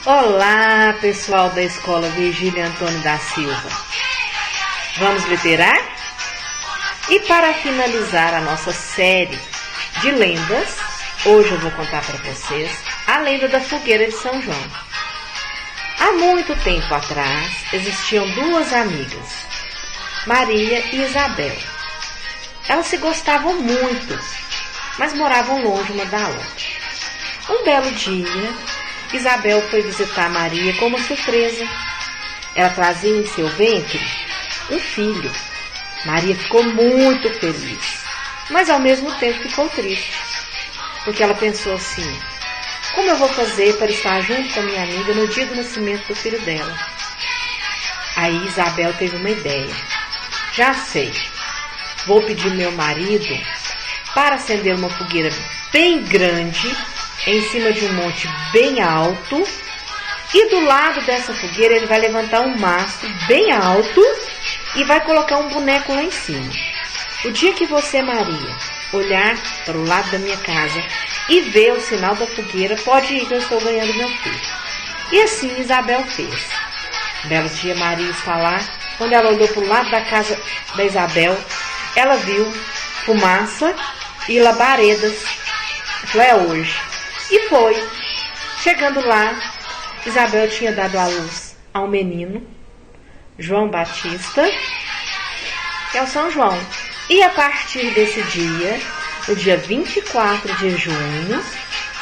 Olá, pessoal da Escola Virgílio Antônio da Silva. Vamos literar? E para finalizar a nossa série de lendas, hoje eu vou contar para vocês a lenda da fogueira de São João. Há muito tempo atrás, existiam duas amigas, Maria e Isabel. Elas se gostavam muito, mas moravam longe uma da outra. Um belo dia, Isabel foi visitar Maria com uma surpresa. Ela trazia em seu ventre um filho. Maria ficou muito feliz, mas ao mesmo tempo ficou triste, porque ela pensou assim: como eu vou fazer para estar junto com a minha amiga no dia do nascimento do filho dela? Aí Isabel teve uma ideia. Já sei, vou pedir meu marido para acender uma fogueira bem grande em cima de um monte bem alto, e do lado dessa fogueira ele vai levantar um mastro bem alto e vai colocar um boneco lá em cima. O dia que você, Maria, olhar para o lado da minha casa e ver o sinal da fogueira, pode ir que eu estou ganhando meu filho. E assim Isabel fez. Um belo dia Maria está lá, quando ela olhou para o lado da casa da Isabel, ela viu fumaça e labaredas. Falou: é hoje. E foi. Chegando lá, Isabel tinha dado à luz a um menino, João Batista, que é o São João. E a partir desse dia, no dia 24 de junho,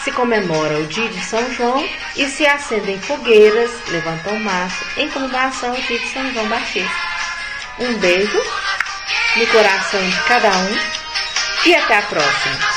se comemora o dia de São João e se acendem fogueiras, levantam mastro em comemoração ao dia de São João Batista. Um beijo no coração de cada um e até a próxima.